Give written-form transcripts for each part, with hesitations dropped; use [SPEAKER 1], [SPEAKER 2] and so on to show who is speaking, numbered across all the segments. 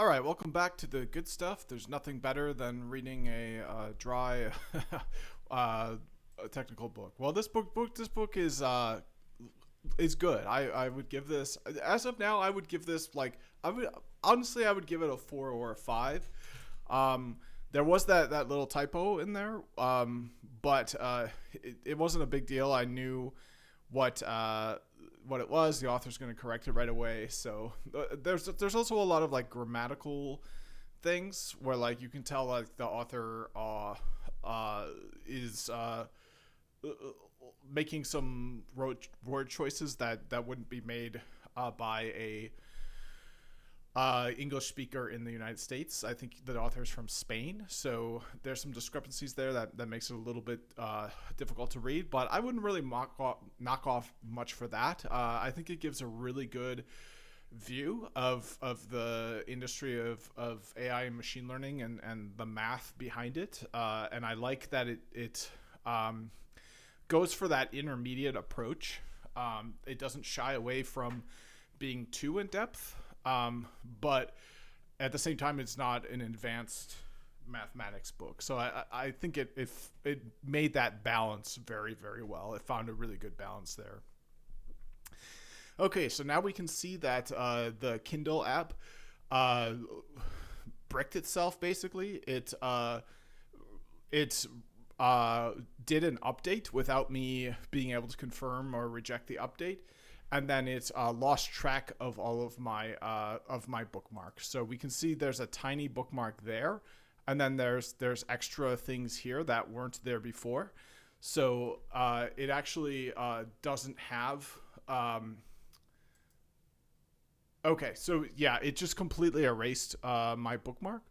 [SPEAKER 1] All right, welcome back to the good stuff. There's nothing better than reading a dry, uh, a technical book. Well, this book is good. I would give this, as of now, I would give this like I would honestly I would give it a 4 or a 5. There was that little typo in there, but it wasn't a big deal. I knew what what it was. The author's going to correct it right away. So there's also a lot of like grammatical things where like you can tell like the author is making some word choices that wouldn't be made by a English speaker in the United States. I think the author is from Spain, so there's some discrepancies there that makes it a little bit difficult to read. But I wouldn't really knock off much for that. I think it gives a really good view of the industry of AI and machine learning and the math behind it. And I like that it goes for that intermediate approach. It doesn't shy away from being too in depth, but at the same time, it's not an advanced mathematics book. So I think it made that balance very, very well. It found a really good balance there. Okay, so now we can see that the Kindle app uh, bricked itself. Basically, it did an update without me being able to confirm or reject the update, and then it's lost track of all of my bookmarks. So we can see there's a tiny bookmark there, and then there's extra things here that weren't there before. So it actually doesn't have. Okay, so yeah, it just completely erased my bookmark.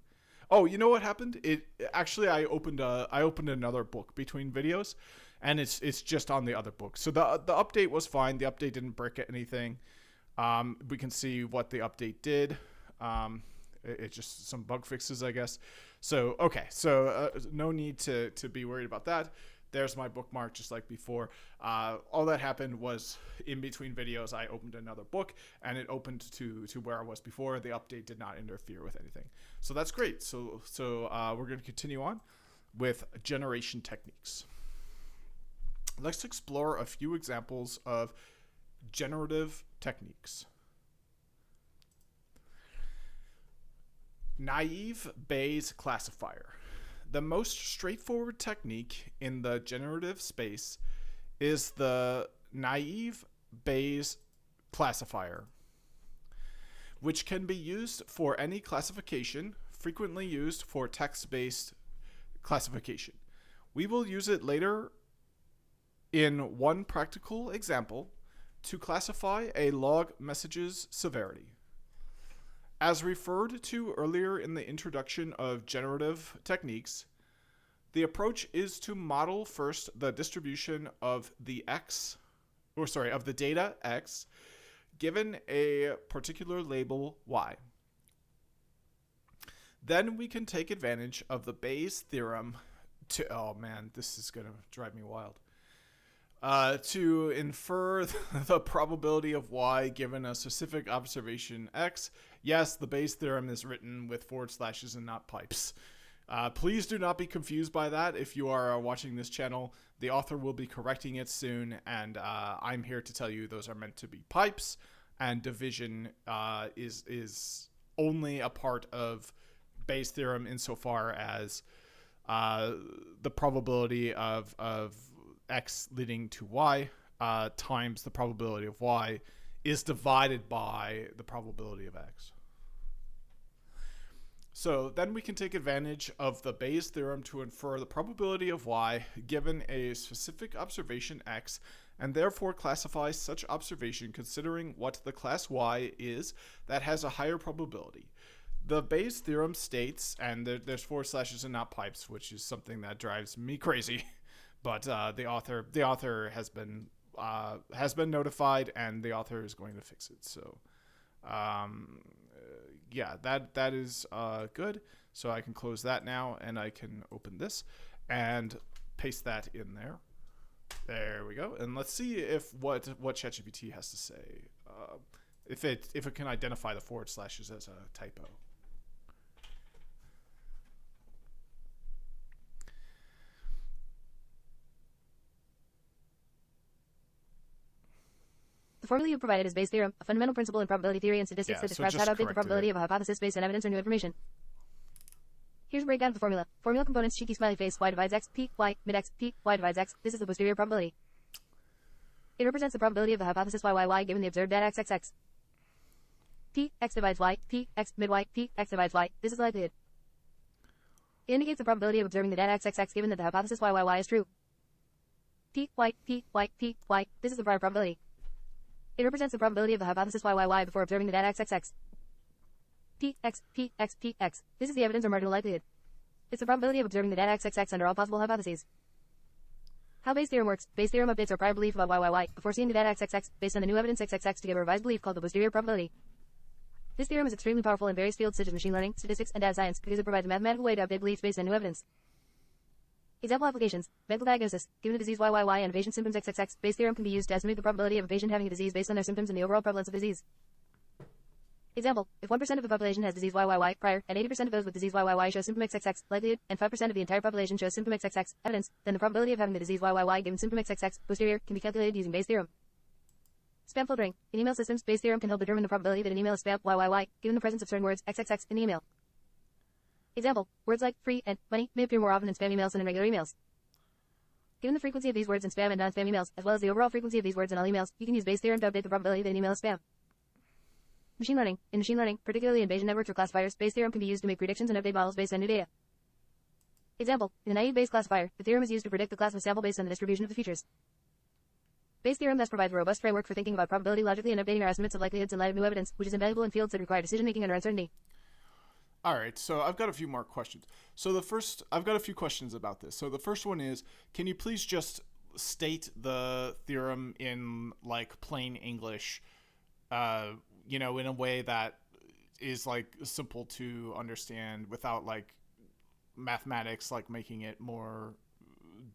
[SPEAKER 1] Oh, you know what happened? It actually I opened another book between videos, and it's just on the other book. So the update was fine. The update didn't break anything. We can see what the update did. It's just some bug fixes, I guess. So okay, so no need to be worried about that. There's my bookmark, just like before. All that happened was in between videos, I opened another book, and it opened to where I was before. The update did not interfere with anything, so that's great. So we're going to continue on with generation techniques. Let's explore a few examples of generative techniques. Naive Bayes classifier. The most straightforward technique in the generative space is the naive Bayes classifier, which can be used for any classification, frequently used for text-based classification. We will use it later in one practical example to classify a log message's severity. As referred to earlier in the introduction of generative techniques, the approach is to model first the distribution of the of the data X given a particular label Y. Then we can take advantage of the Bayes theorem to, oh man, this is going to drive me wild. To infer the probability of Y given a specific observation X. Yes, the Bayes theorem is written with forward slashes and not pipes. Please do not be confused by that. If you are watching this channel, the author will be correcting it soon, and I'm here to tell you those are meant to be pipes, and division is only a part of Bayes theorem insofar as the probability of X leading to Y times the probability of Y is divided by the probability of X. So then we can take advantage of the Bayes theorem to infer the probability of Y given a specific observation X, and therefore classify such observation considering what the class Y is that has a higher probability. The Bayes theorem states, and there's forward slashes and not pipes, which is something that drives me crazy. But the author has been notified, and the author is going to fix it. So, yeah, that is good. So I can close that now, and I can open this and paste that in there. There we go. And let's see if what ChatGPT has to say. If it can identify the forward slashes as a typo.
[SPEAKER 2] formula you provided is Bayes' theorem, a fundamental principle in probability theory and statistics
[SPEAKER 1] Yeah,
[SPEAKER 2] that
[SPEAKER 1] so
[SPEAKER 2] describes how
[SPEAKER 1] just
[SPEAKER 2] to update the
[SPEAKER 1] corrected
[SPEAKER 2] probability
[SPEAKER 1] it.
[SPEAKER 2] of a hypothesis based on evidence or new information. Here's a breakdown of the formula. Formula components: cheeky smiley face, y divides x, p, y, mid x, p, y divides x. This is the posterior probability. It represents the probability of the hypothesis y given the observed data x. P, x divides y, p, x, mid y, p, x divides y. This is the likelihood. It indicates the probability of observing the data x given that the hypothesis y is true. P, y, p, y, p, y. This is the prior probability. It represents the probability of the hypothesis y before observing the data x. P, x, p, x, p, x. This is the evidence or marginal likelihood. It's the probability of observing the data x under all possible hypotheses. How Bayes' theorem works: Bayes' theorem updates our prior belief about y before seeing the data x based on the new evidence x to give a revised belief called the posterior probability. This theorem is extremely powerful in various fields such as machine learning, statistics, and data science because it provides a mathematical way to update beliefs based on new evidence. Example applications: mental diagnosis. Given a disease y and a patient's symptoms x, Bayes' theorem can be used to estimate the probability of a patient having a disease based on their symptoms and the overall prevalence of disease. Example: if 1% of the population has disease y prior, and 80% of those with disease y show symptom xx, likelihood, and 5% of the entire population shows symptom xx, evidence, then the probability of having the disease y given symptom xx, posterior, can be calculated using Bayes' theorem. Spam filtering. In email systems, Bayes' theorem can help determine the probability that an email is spam y, given the presence of certain words xx in the email. Example: words like free and money may appear more often in spam emails than in regular emails. Given the frequency of these words in spam and non-spam emails, as well as the overall frequency of these words in all emails, you can use Bayes' theorem to update the probability that an email is spam. Machine learning. In machine learning, particularly in Bayesian networks or classifiers, Bayes' theorem can be used to make predictions and update models based on new data. Example: in a naive Bayes classifier, the theorem is used to predict the class of a sample based on the distribution of the features. Bayes' theorem thus provides a robust framework for thinking about probability logically and updating our estimates of likelihoods in light of new evidence, which is invaluable in fields that require decision-making under uncertainty.
[SPEAKER 1] All right, so I've got a few more questions. I've got a few questions about this. So the first one is, can you please just state the theorem in like plain English, in a way that is like simple to understand without like mathematics like making it more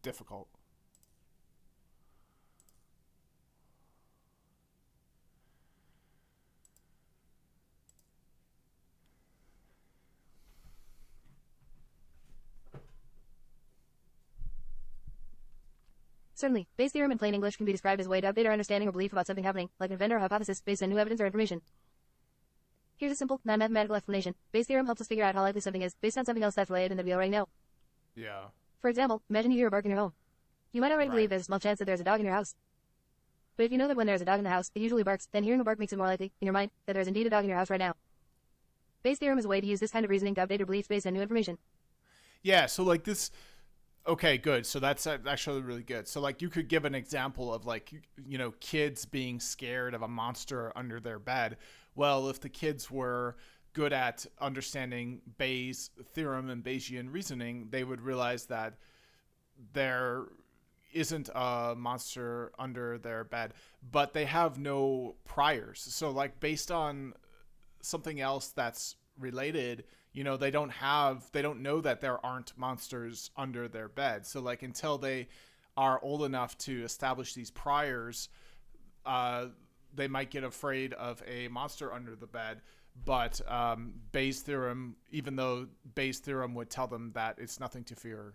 [SPEAKER 1] difficult?
[SPEAKER 2] Certainly, Bayes' theorem in plain English can be described as a way to update our understanding or belief about something happening, like an event or hypothesis based on new evidence or information. Here's a simple, non-mathematical explanation. Bayes' theorem helps us figure out how likely something is, based on something else that's related and that we already know.
[SPEAKER 1] Yeah.
[SPEAKER 2] For example, imagine you hear a bark in your home. You might already
[SPEAKER 1] Right.
[SPEAKER 2] believe there's a small chance that there's a dog in your house. But if you know that when there's a dog in the house, it usually barks, then hearing a bark makes it more likely, in your mind, that there's indeed a dog in your house right now. Bayes' theorem is a way to use this kind of reasoning to update your beliefs based on new information.
[SPEAKER 1] Yeah, so like this. Okay, good. So that's actually really good. So like you could give an example of like, kids being scared of a monster under their bed. Well, if the kids were good at understanding Bayes' theorem and Bayesian reasoning, they would realize that there isn't a monster under their bed, but they have no priors. So like based on something else that's related, they don't know that there aren't monsters under their bed. So like until they are old enough to establish these priors, they might get afraid of a monster under the bed. But Bayes' theorem, even though Bayes' theorem would tell them that it's nothing to fear.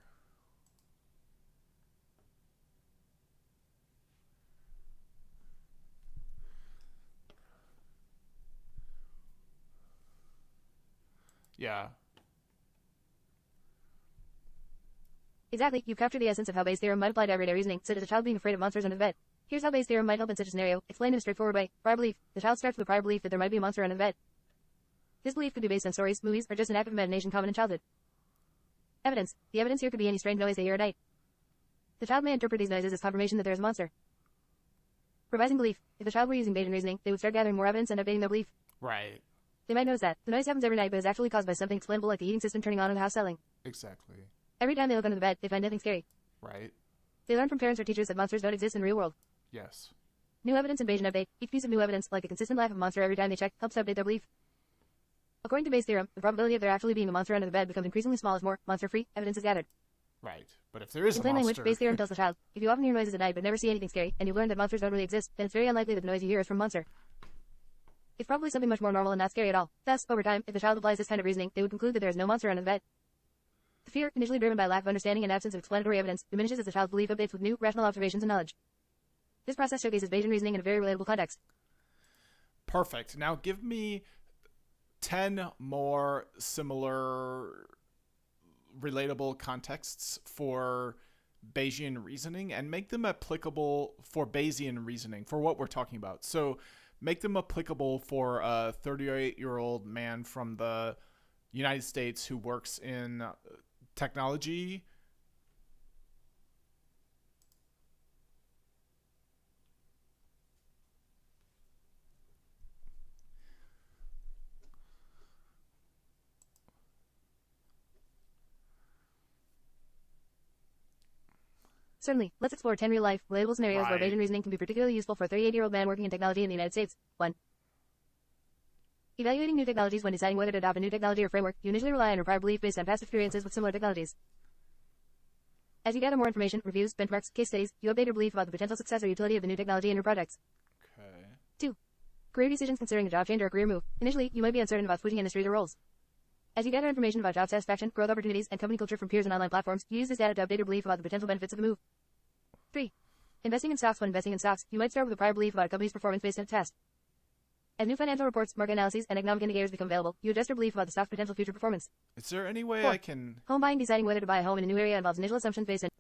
[SPEAKER 1] Yeah.
[SPEAKER 2] Exactly, you've captured the essence of how Bayes' theorem might apply to everyday reasoning, such as a child being afraid of monsters under the bed. Here's how Bayes' theorem might help in such a scenario, explained in a straightforward way. Prior belief. The child starts with a prior belief that there might be a monster under the bed. This belief could be based on stories, movies, or just an active imagination common in childhood. Evidence. The evidence here could be any strange noise they hear at night. The child may interpret these noises as confirmation that there is a monster. Revising belief. If the child were using Bayesian reasoning, they would start gathering more evidence and updating their belief.
[SPEAKER 1] Right.
[SPEAKER 2] They might notice that the noise happens every night but is actually caused by something explainable like the heating system turning on or the house selling.
[SPEAKER 1] Exactly.
[SPEAKER 2] Every time they look under the bed, they find nothing scary.
[SPEAKER 1] Right.
[SPEAKER 2] They learn from parents or teachers that monsters don't exist in the real world.
[SPEAKER 1] Yes.
[SPEAKER 2] New evidence and Bayesian update. Each piece of new evidence, like a consistent laugh of a monster every time they check, helps update their belief. According to Bayes' theorem, the probability of there actually being a monster under the bed becomes increasingly small as more monster-free evidence is gathered.
[SPEAKER 1] Right. But if there is
[SPEAKER 2] In
[SPEAKER 1] a
[SPEAKER 2] plain
[SPEAKER 1] monster...
[SPEAKER 2] language, Bayes' theorem tells the child, if you often hear noises at night but never see anything scary, and you learn that monsters don't really exist, then it's very unlikely that the noise you hear is from a monster. It's probably something much more normal and not scary at all. Thus, over time, if the child applies this kind of reasoning, they would conclude that there is no monster under the bed. The fear, initially driven by lack of understanding and absence of explanatory evidence, diminishes as the child's belief updates with new, rational observations and knowledge. This process showcases Bayesian reasoning in a very relatable context.
[SPEAKER 1] Perfect. Now give me 10 more similar relatable contexts for Bayesian reasoning and make them applicable for Bayesian reasoning for what we're talking about. So make them applicable for a 38-year-old man from the United States who works in technology.
[SPEAKER 2] Certainly. Let's explore 10 real-life, relatable scenarios where
[SPEAKER 1] Right.
[SPEAKER 2] Bayesian reasoning can be particularly useful for a 38-year-old man working in technology in the United States. 1. Evaluating new technologies. When deciding whether to adopt a new technology or framework, you initially rely on your prior belief based on past experiences with similar technologies. As you gather more information, reviews, benchmarks, case studies, you update your belief about the potential success or utility of the new technology in your projects.
[SPEAKER 1] Okay.
[SPEAKER 2] 2. Career decisions. Considering a job change or a career move. Initially, you might be uncertain about switching industries or roles. As you gather information about job satisfaction, growth opportunities, and company culture from peers and online platforms, you use this data to update your belief about the potential benefits of the move. 3. Investing in stocks. When investing in stocks, you might start with a prior belief about a company's performance based on a test. As new financial reports, market analyses, and economic indicators become available, you adjust your belief about the stock's potential future performance.
[SPEAKER 1] Is there any way
[SPEAKER 2] 4.
[SPEAKER 1] I can
[SPEAKER 2] Home buying. Deciding whether to buy a home in a new area involves initial assumptions based on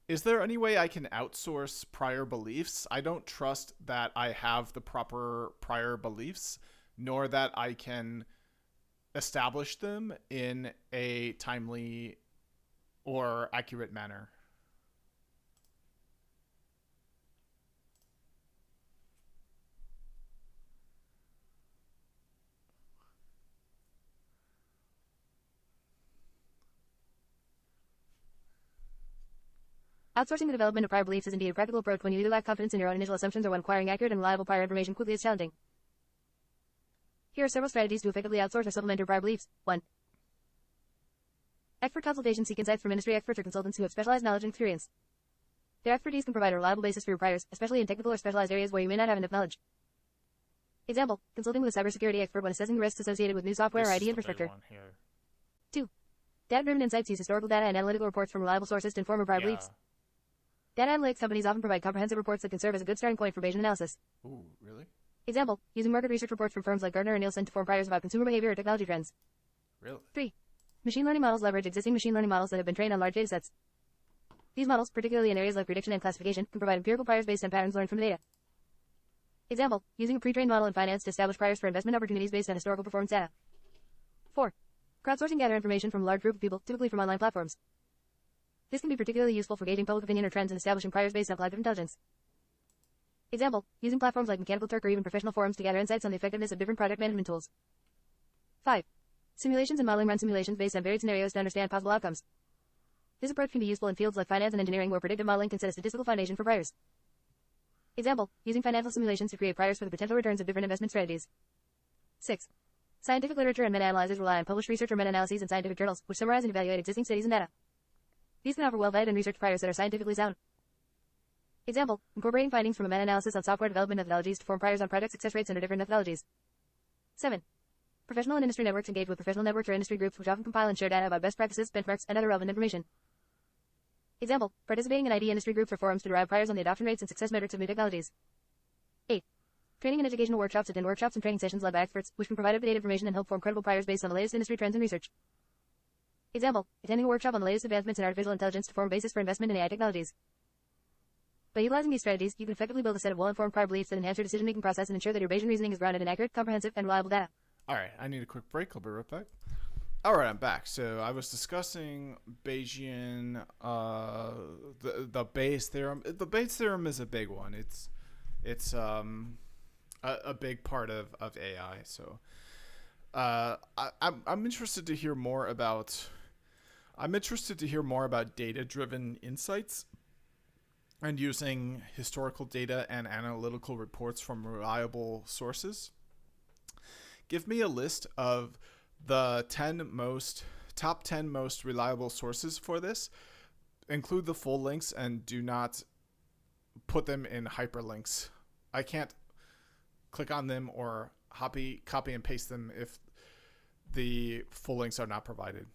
[SPEAKER 1] outsource prior beliefs? I don't trust that I have the proper prior beliefs, nor that I can establish them in a timely or accurate manner.
[SPEAKER 2] outsourcing the development of prior beliefs is indeed a practical approach when you either lack confidence in your own initial assumptions or when acquiring accurate and reliable prior information quickly is challenging. Here are several strategies to effectively outsource or supplement your prior beliefs. 1. Expert consultation. Seek insights from industry experts or consultants who have specialized knowledge and experience. Their expertise can provide a reliable basis for your priors, especially in technical or specialized areas where you may not have enough knowledge. Example, consulting with a cybersecurity expert when assessing the risks associated with new software
[SPEAKER 1] This
[SPEAKER 2] or
[SPEAKER 1] is
[SPEAKER 2] IT
[SPEAKER 1] the big
[SPEAKER 2] infrastructure.
[SPEAKER 1] one here.
[SPEAKER 2] 2. Data-driven insights. Use historical data and analytical reports from reliable sources to inform your prior beliefs. Data analytics companies often provide comprehensive reports that can serve as a good starting point for Bayesian analysis.
[SPEAKER 1] Ooh, really?
[SPEAKER 2] Example, using market research reports from firms like Gartner and Nielsen to form priors about consumer behavior or technology trends.
[SPEAKER 1] Really?
[SPEAKER 2] 3. Machine learning models. Leverage existing machine learning models that have been trained on large datasets. These models, particularly in areas like prediction and classification, can provide empirical priors based on patterns learned from the data. Example, using a pre-trained model in finance to establish priors for investment opportunities based on historical performance data. 4. Crowdsourcing. Gather information from a large group of people, typically from online platforms. This can be particularly useful for gauging public opinion or trends and establishing priors based on collective intelligence. Example, using platforms like Mechanical Turk or even professional forums to gather insights on the effectiveness of different project management tools. 5. Simulations and modeling. Run simulations based on varied scenarios to understand possible outcomes. This approach can be useful in fields like finance and engineering where predictive modeling can set a statistical foundation for priors. Example, using financial simulations to create priors for the potential returns of different investment strategies. 6. Scientific literature and meta-analyses rely on published research or meta-analyses in scientific journals, which summarize and evaluate existing studies and data. These can offer well-vetted and researched priors that are scientifically sound. Example, incorporating findings from a meta-analysis on software development methodologies to form priors on project success rates under different methodologies. 7. Professional and industry networks. Engage with professional networks or industry groups which often compile and share data about best practices, benchmarks, and other relevant information. Example, participating in IT industry groups or forums to derive priors on the adoption rates and success metrics of new technologies. 8. Training and educational workshops. Attend workshops and training sessions led by experts, which can provide up-to-date information and help form credible priors based on the latest industry trends and research. Example, attending a workshop on the latest advancements in artificial intelligence to form a basis for investment in AI technologies. By utilizing these strategies, you can effectively build a set of well-informed prior beliefs that enhance your decision-making process and ensure that your Bayesian reasoning is grounded in accurate, comprehensive, and reliable data.
[SPEAKER 1] All right, I need a quick break. I'll be right back. All right, I'm back. So I was discussing Bayesian, the Bayes theorem. The Bayes theorem is a big one. It's a big part of AI. So I'm interested to hear more about. I'm interested to hear more about data-driven insights and using historical data and analytical reports from reliable sources. Give me a list of the top 10 most reliable sources for this. Include the full links and do not put them in hyperlinks. I can't click on them or copy and paste them if the full links are not provided.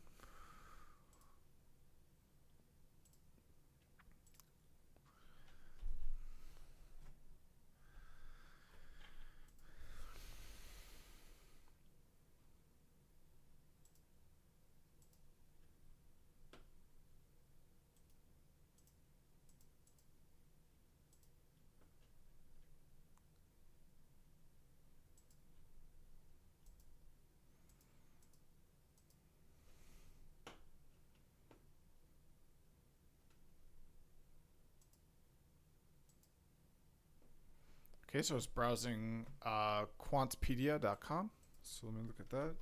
[SPEAKER 1] Okay, so I was browsing quantpedia.com. So let me look at that.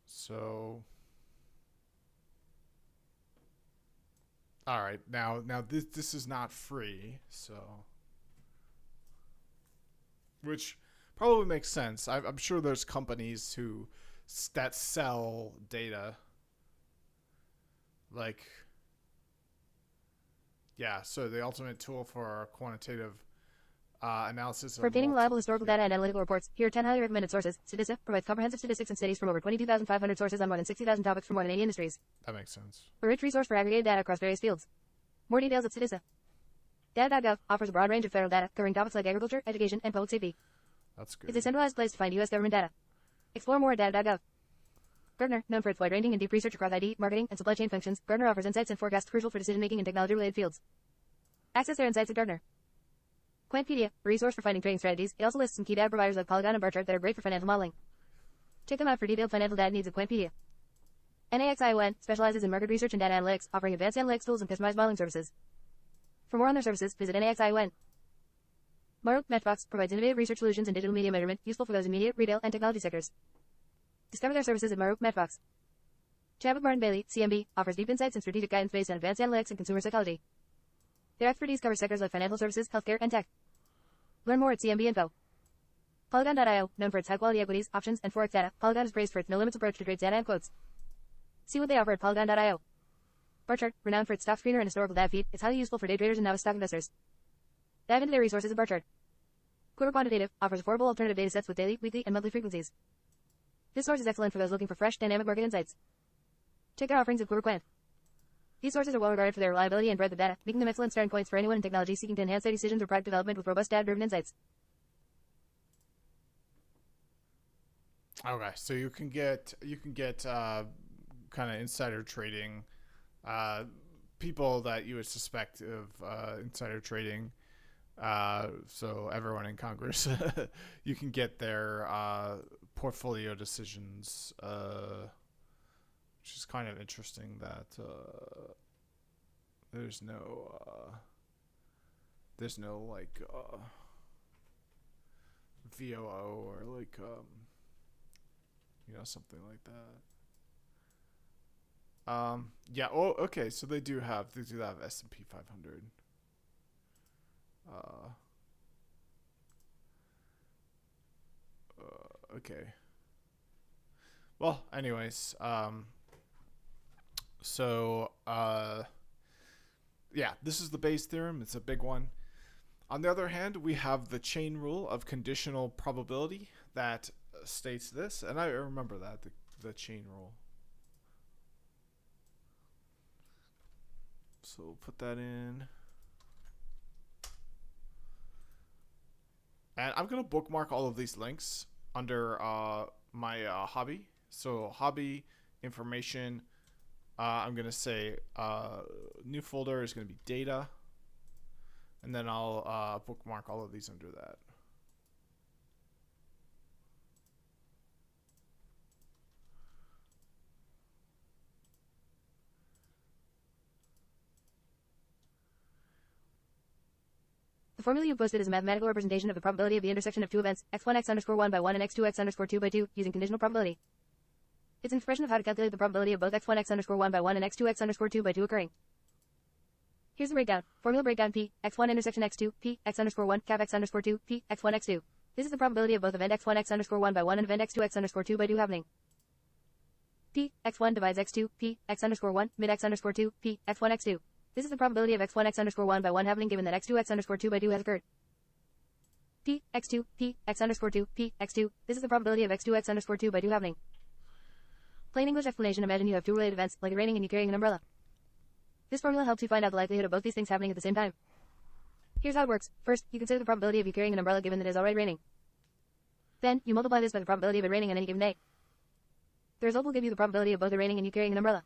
[SPEAKER 1] So, all right, now this is not free, so which probably makes sense. I'm sure there's companies that sell data, like, yeah. So the ultimate tool for quantitative analysis
[SPEAKER 2] For
[SPEAKER 1] of
[SPEAKER 2] obtaining reliable historical data and analytical reports, here are 10 highly recommended sources. Statista provides comprehensive statistics and studies from over 22,500 sources on more than 60,000 topics from more than 80 industries.
[SPEAKER 1] That makes sense.
[SPEAKER 2] A rich resource for aggregated data across various fields. More details at Statista. Data.gov offers a broad range of federal data covering topics like agriculture, education, and public safety.
[SPEAKER 1] That's good.
[SPEAKER 2] It's a centralized place to find U.S. government data. Explore more at data.gov. Gartner, known for its wide-ranging and deep research across ID, marketing, and supply chain functions, Gartner offers insights and forecasts crucial for decision-making in technology-related fields. Access their insights at Gartner. Quantpedia, a resource for finding trading strategies. It also lists some key data providers like Polygon and Barchart that are great for financial modeling. Check them out for detailed financial data needs at Quantpedia. NAXION specializes in market research and data analytics, offering advanced analytics tools and customized modeling services. For more on their services, visit NAXION. Maruk Matchbox provides innovative research solutions in digital media measurement, useful for those in media, retail, and technology sectors. Discover their services at Maruk Matchbox. Chadwick Martin Bailey, CMB, offers deep insights and strategic guidance based on advanced analytics and consumer psychology. Their expertise covers sectors like financial services, healthcare, and tech. Learn more at CMB Info. Polygon.io, known for its high-quality equities, options, and forex data, Polygon is praised for its no-limits approach to trade data and quotes. See what they offer at Polygon.io. Barchart, renowned for its stock screener and historical data feed, is highly useful for day traders and novice stock investors. Dive into their resources at Barchart. Quiver Quantitative offers affordable alternative datasets with daily, weekly, and monthly frequencies. This source is excellent for those looking for fresh, dynamic market insights. Check their offerings at Quiver Quant. These sources are well regarded for their reliability and breadth of data, making them excellent starting points for anyone in technology seeking to enhance their decisions or product development with robust data-driven insights.
[SPEAKER 1] Okay, so you can get kind of insider trading, people that you would suspect of insider trading. So everyone in Congress, you can get their portfolio decisions, which is kind of interesting that there's no like VOO or like something like that. Yeah. Oh, okay. So they do have S&P 500. Okay. Well, anyways, yeah, this is the Bayes theorem. It's a big one. On the other hand, we have the chain rule of conditional probability that states this, and I remember that, the chain rule. So we'll put that in. And I'm going to bookmark all of these links under my hobby. So hobby, information, I'm going to say new folder is going to be data. And then I'll bookmark all of these under that.
[SPEAKER 2] The formula you've posted is a mathematical representation of the probability of the intersection of two events, x1 x underscore 1 by 1 and x2 x underscore 2 by 2, using conditional probability. It's an expression of how to calculate the probability of both x1 x underscore 1 by 1 and x2 x underscore 2 by 2 occurring. Here's the breakdown. Formula breakdown P, x1 intersection x2, P, x underscore 1, cap x underscore 2, P, x1 x2. This is the probability of both event x1 x underscore 1 by 1 and event x2 x underscore 2 by 2 happening. P, x1 divides x2, P, x underscore 1, mid x underscore 2, P, x1 x2. This is the probability of x1 x underscore 1 by 1 happening given that x2 x underscore 2 by 2 has occurred. P, x2, P, x underscore 2, P, x2. This is the probability of x2 x underscore 2 by 2 happening. Plain English explanation: imagine you have two related events, like it raining and you carrying an umbrella. This formula helps you find out the likelihood of both these things happening at the same time. Here's how it works. First, you consider the probability of you carrying an umbrella given that it is already raining. Then, you multiply this by the probability of it raining on any given day. The result will give you the probability of both it raining and you carrying an umbrella.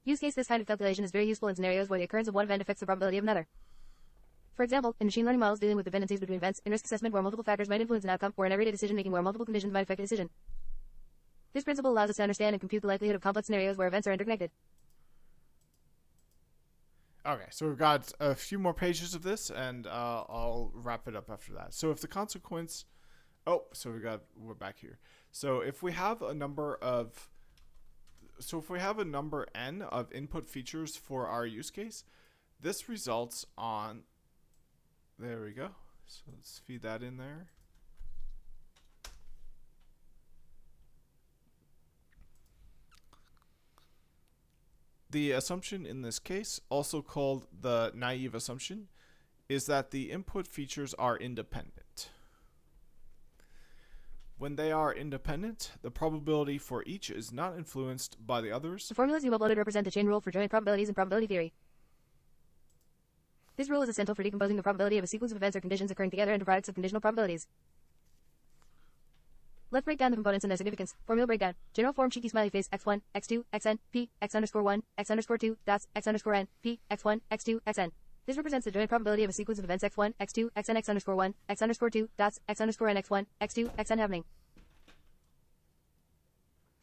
[SPEAKER 2] Use case: this kind of calculation is very useful in scenarios where the occurrence of one event affects the probability of another. For example, in machine learning models dealing with dependencies between events, in risk assessment where multiple factors might influence an outcome, or in everyday decision making where multiple conditions might affect a decision. This principle allows us to understand and compute the likelihood of complex scenarios where events are interconnected.
[SPEAKER 1] Okay, so we've got a few more pages of this, and I'll wrap it up after that. So if the consequence... Oh, so we're back here. So if we have a number n of input features for our use case, this results on... There we go. So let's feed that in there. The assumption in this case, also called the naive assumption, is that the input features are independent. When they are independent, the probability for each is not influenced by the others.
[SPEAKER 2] The formulas you uploaded represent the chain rule for joint probabilities in probability theory. This rule is essential for decomposing the probability of a sequence of events or conditions occurring together into products of conditional probabilities. Let's break down the components and their significance. Formula breakdown. General form cheeky smiley face x1, x2, xn, p, x_1, x_2, dots, x_n, p, x1, x2, xn. This represents the joint probability of a sequence of events x1, x2, xn, x_1, x_2, dots, x_n, x1, x2, xn happening.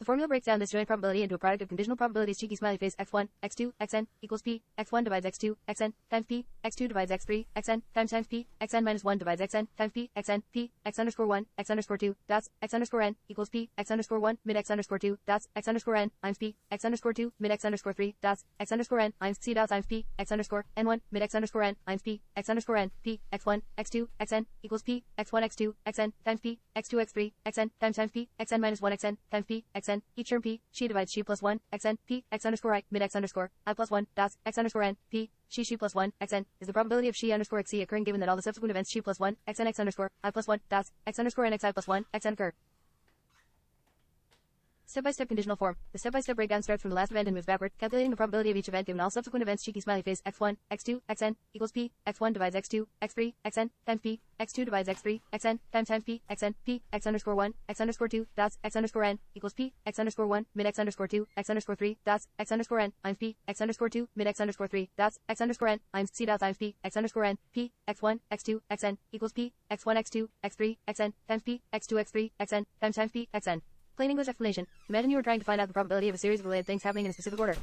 [SPEAKER 2] The formula breaks down this joint probability into a product of conditional probabilities cheeky smiley face x1, x2, xn equals p, x1 divides x2, xn times p, x2 divides x3, xn times p, xn minus 1 divides xn times p, xn, p, x_1, x_2, dots, x_n equals p, x_1, mid x_2, dots, x_n times p, x_2, mid x_3, dots, x_n times c dots times p, x_n1, mid x_n times p, x_n, p, x1, x2, xn equals p, x1, x2, xn times p, x2, x3, xn times p, xn minus 1 xn times p, xn, each term p, she divides she plus 1, xn, p, x_I, mid x_I plus 1, dots, x_n, p, she plus 1, xn, is the probability of she _xc occurring given that all the subsequent events she plus 1, xn x_I plus 1, dots, x_n xi plus 1, xn occur. Step-by-step conditional form. The step-by-step breakdown starts from the last event and moves backward, calculating the probability of each event given all subsequent events cheeky smiley face x1, x2, xn equals p, x1 divides x2, x3, xn times p, x2 divides x3, xn times p, xn, p, x_1, x_2, dots, x_n equals p, x_1, mid x_2, x_3, dots, x_n times p, x_2, mid x_3, dots, x_n times c dots times p, x_n, p, x1, x2, xn equals p, x1, x2, x3, xn times p, x2, x3, xn times p, xn. Plain English explanation. Imagine you were trying to find out the probability of a series of related things happening in a specific order.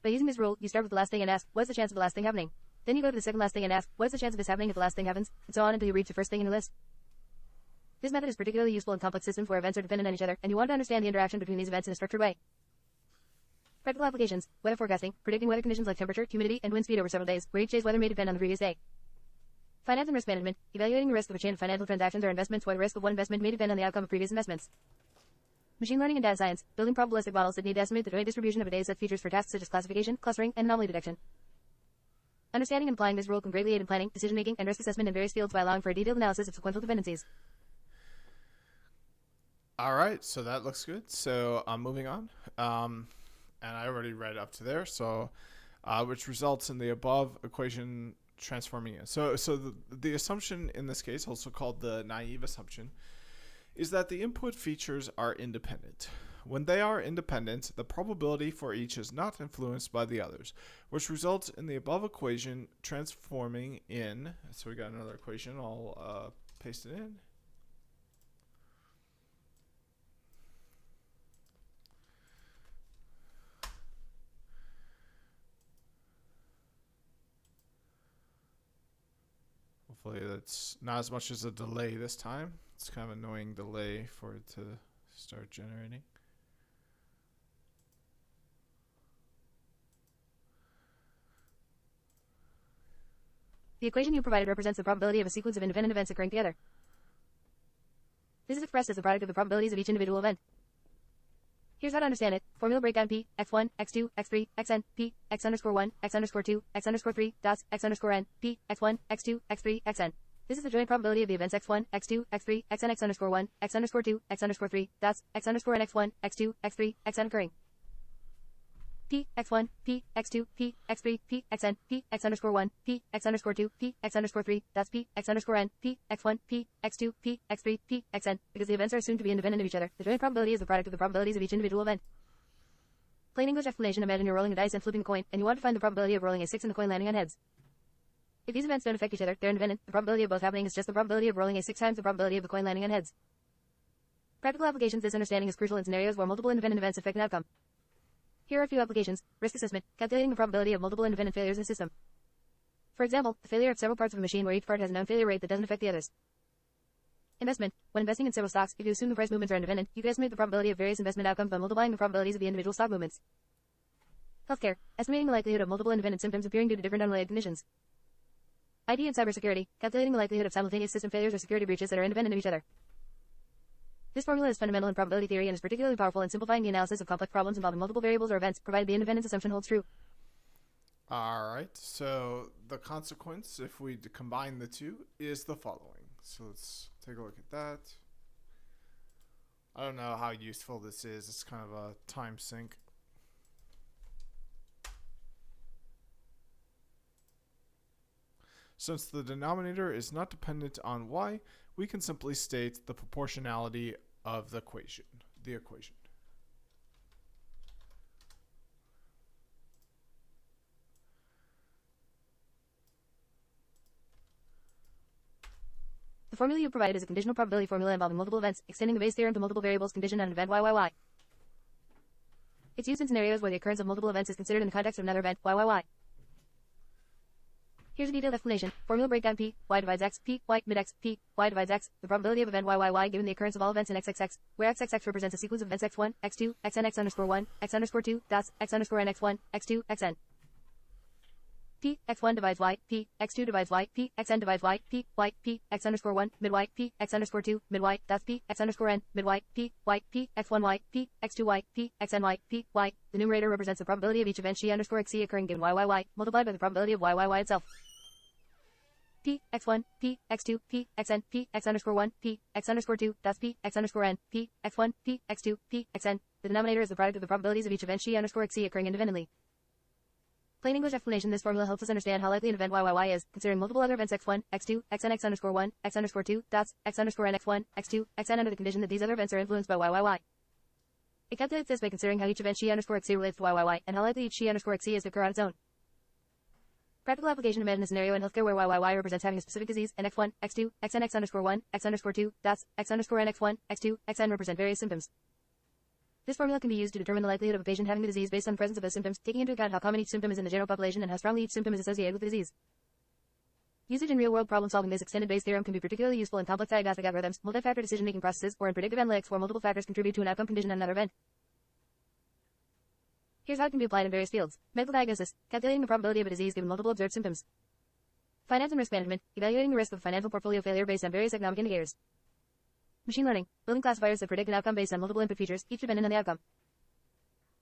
[SPEAKER 2] By using this rule, you start with the last thing and ask, what is the chance of the last thing happening? Then you go to the second last thing and ask, what is the chance of this happening if the last thing happens? And so on until you reach the first thing in the list. This method is particularly useful in complex systems where events are dependent on each other, and you want to understand the interaction between these events in a structured way. Practical applications. Weather forecasting. Predicting weather conditions like temperature, humidity, and wind speed over several days, where each day's weather may depend on the previous day. Finance and risk management. Evaluating the risk of a chain of financial transactions or investments where the risk of one investment may depend on the outcome of previous investments. Machine learning and data science, building probabilistic models that need to estimate the joint distribution of a dataset set features for tasks such as classification, clustering, and anomaly detection. Understanding and applying this rule can greatly aid in planning, decision-making, and risk assessment in various fields by allowing for a detailed analysis of sequential dependencies.
[SPEAKER 1] All right, so that looks good. So I'm moving on. And I already read up to there, so which results in the above equation transforming it. So the assumption in this case, also called the naive assumption, is that the input features are independent. When they are independent, the probability for each is not influenced by the others, which results in the above equation transforming in... So we got another equation. I'll paste it in. Hopefully that's not as much as a delay this time. It's kind of an annoying delay for it to start generating.
[SPEAKER 2] The equation you provided represents the probability of a sequence of independent events occurring together. This is expressed as the product of the probabilities of each individual event. Here's how to understand it. Formula breakdown p, x1, x2, x3, xn, p, x_1, x_2, x_3, dots, x_n, p, x1, x2, x3, xn. This is the joint probability of the events x1, x2, x3, xn, x_1, x_2, x_3, dots, xn, x1, x2, x3, xn occurring. P, x1, P, x2, P, x3, P, xn, P, x_1, P, x_2, P, x_3, dots P, xn, P, x1, P, x2, P, x3, P, xn, because the events are assumed to be independent of each other. The joint probability is the product of the probabilities of each individual event. Plain English explanation. Imagine you're rolling a dice and flipping a coin, and you want to find the probability of rolling a 6 and the coin landing on heads. If these events don't affect each other, they're independent. The probability of both happening is just the probability of rolling a 6 times the probability of the coin landing on heads. Practical applications. This understanding is crucial in scenarios where multiple independent events affect an outcome. Here are a few applications. Risk assessment, calculating the probability of multiple independent failures in a system. For example, the failure of several parts of a machine where each part has a known failure rate that doesn't affect the others. Investment. When investing in several stocks, if you assume the price movements are independent, you can estimate the probability of various investment outcomes by multiplying the probabilities of the individual stock movements. Healthcare. Estimating the likelihood of multiple independent symptoms appearing due to different unrelated conditions. IT and cybersecurity. Calculating the likelihood of simultaneous system failures or security breaches that are independent of each other. This formula is fundamental in probability theory and is particularly powerful in simplifying the analysis of complex problems involving multiple variables or events, provided the independence assumption holds true.
[SPEAKER 1] All right, so the consequence, if we combine the two, is the following. So let's take a look at that. I don't know how useful this is. It's kind of a time sink. Since the denominator is not dependent on y, we can simply state the proportionality of the equation.
[SPEAKER 2] The formula you provide is a conditional probability formula involving multiple events, extending the Bayes theorem to multiple variables conditioned on an event YYY. It's used in scenarios where the occurrence of multiple events is considered in the context of another event YYY. Here's a detailed explanation. Formula breakdown P, y divides x, P, y, mid x, P, y divides x, the probability of event YYY given the occurrence of all events in XXX, where XXX represents a sequence of events x1, x2, xn x underscore 1, x underscore 2, dots, x underscore n x1, x2, xn. P, x1 divides y, P, x2 divides y, P, xn divides y, P, y, P, x underscore 1, mid y, P, x underscore 2, mid y, dots P, x underscore n, mid y, P, y, P, x1 y, P, x2 y, P, xn y, P, y. The numerator represents the probability of each event g underscore xc occurring given YYY, multiplied by the probability of YYY itself. P, x1, P, x2, P, xn, P, x underscore 1, P, x underscore 2, dots P, x underscore n, P, x1, P, x2, P, xn. The denominator is the product of the probabilities of each event g underscore xc occurring independently. Plain English explanation. This formula helps us understand how likely an event YYY is, considering multiple other events x1, x2, xn x underscore 1, x underscore 2, dots, x underscore n x1, x2, xn under the condition that these other events are influenced by YYY. It calculates this by considering how each event g underscore xc relates to YYY, and how likely each g underscore xc is to occur on its own. Practical application. Imagine a scenario in healthcare where YYY represents having a specific disease, and x1, x2, xn x underscore 1, x underscore 2, dots, x underscore n x1, x2, xn represent various symptoms. This formula can be used to determine the likelihood of a patient having the disease based on the presence of those symptoms, taking into account how common each symptom is in the general population and how strongly each symptom is associated with the disease. Usage in real-world problem-solving. This extended Bayes theorem can be particularly useful in complex diagnostic algorithms, multi-factor decision-making processes, or in predictive analytics where multiple factors contribute to an outcome condition on another event. Here's how it can be applied in various fields. Medical diagnosis, calculating the probability of a disease given multiple observed symptoms. Finance and risk management, evaluating the risk of financial portfolio failure based on various economic indicators. Machine learning, building classifiers that predict an outcome based on multiple input features, each dependent on the outcome.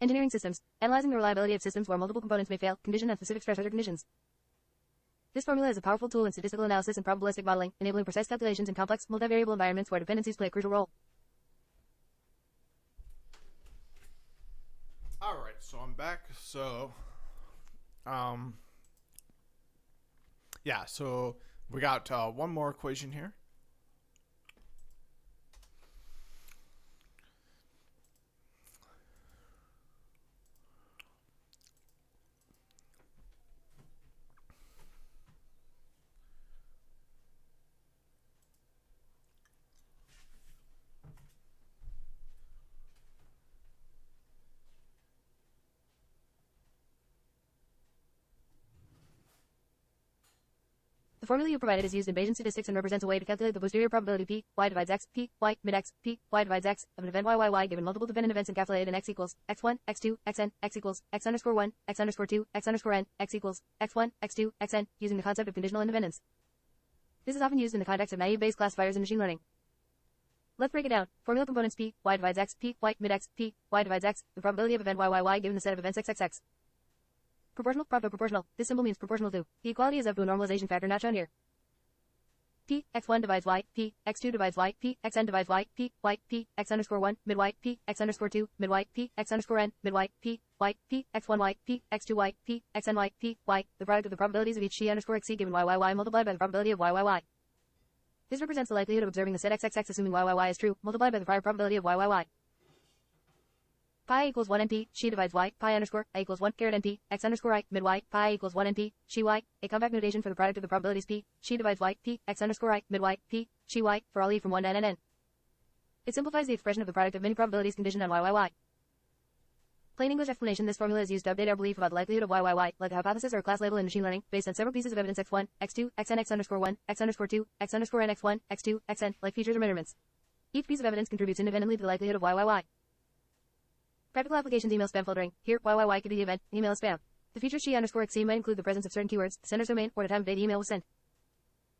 [SPEAKER 2] Engineering systems, analyzing the reliability of systems where multiple components may fail, conditioned on specific stressors or conditions. This formula is a powerful tool in statistical analysis and probabilistic modeling, enabling precise calculations in complex, multivariable environments where dependencies play a crucial role.
[SPEAKER 1] All right, so I'm back. So, yeah, so we got one more equation here.
[SPEAKER 2] The formula you provided is used in Bayesian statistics and represents a way to calculate the posterior probability P, y divides x, P, y, mid x, P, y divides x, of an event YYY given multiple dependent events encapsulated in x equals x1, x2, xn, x equals x underscore 1, x underscore 2, x underscore n, x equals x1, x2, xn, using the concept of conditional independence. This is often used in the context of naive Bayes classifiers in machine learning. Let's break it down. Formula components P, y divides x, P, y, mid x, P, y divides x, the probability of event YYY given the set of events XXX. Proportional, proportional. This symbol means proportional to. The equality is of to a normalization factor not shown here. P, x1 divides y, P, x2 divides y, P, xn divides y, P, y, P, x underscore 1, mid y, P, x underscore 2, mid y, P, x underscore n, mid y, P, y, P, x1 y, P, x2 y, P, xn y, P, y, the product of the probabilities of each g underscore xc given YYY multiplied by the probability of YYY. This represents the likelihood of observing the set XXX assuming YYY is true, multiplied by the prior probability of YYY. Pi equals 1 np, she divides y, pi underscore, I equals 1 caret np, x underscore I, mid y, pi equals 1 np, she y, a compact notation for the product of the probabilities p, she divides y, p, x underscore I, mid y, p, she y, for all e from 1 to n and n. It simplifies the expression of the product of many probabilities conditioned on YYY. Plain English explanation: this formula is used to update our belief about the likelihood of YYY, like a hypothesis or a class label in machine learning, based on several pieces of evidence x1, x2, xn, x_1, x_2, x_n, x1, x2, xn, like features or measurements. Each piece of evidence contributes independently to the likelihood of YYY. Practical applications: email spam filtering. Here, YYY could be the event, email is spam. The feature she_xc might include the presence of certain keywords, the sender's domain, or the time of day the email was sent.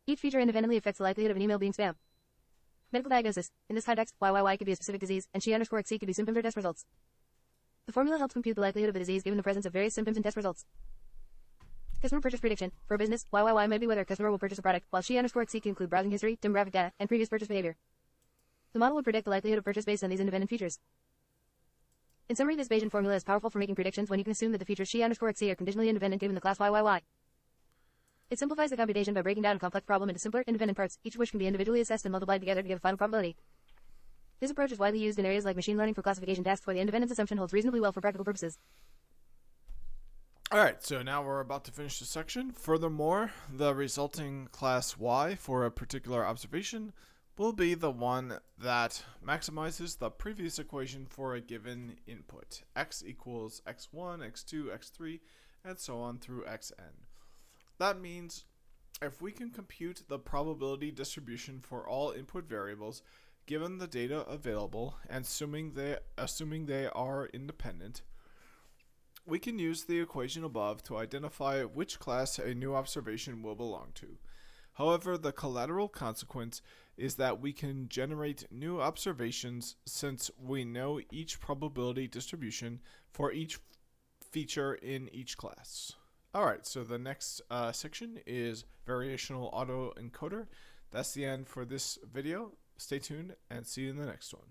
[SPEAKER 2] Each feature independently affects the likelihood of an email being spam. Medical diagnosis. In this context, YYY could be a specific disease, and she_xc could be symptoms or test results. The formula helps compute the likelihood of a disease given the presence of various symptoms and test results. Customer purchase prediction. For a business, YYY might be whether a customer will purchase a product, while she_xc can include browsing history, demographic data, and previous purchase behavior. The model will predict the likelihood of purchase based on these independent features. In summary, this Bayesian formula is powerful for making predictions when you can assume that the features she_xc are conditionally independent given the class YYY. It simplifies the computation by breaking down a complex problem into simpler, independent parts, each of which can be individually assessed and multiplied together to give a final probability. This approach is widely used in areas like machine learning for classification tasks where the independence assumption holds reasonably well for practical purposes.
[SPEAKER 1] Alright, so now we're about to finish this section. Furthermore, the resulting class Y for a particular observation will be the one that maximizes the previous equation for a given input. X equals x1, x2, x3, and so on through xn. That means if we can compute the probability distribution for all input variables given the data available and assuming they are independent, we can use the equation above to identify which class a new observation will belong to. However, the collateral consequence is that we can generate new observations since we know each probability distribution for each feature in each class. Alright, so the next section is variational autoencoder. That's the end for this video. Stay tuned and see you in the next one.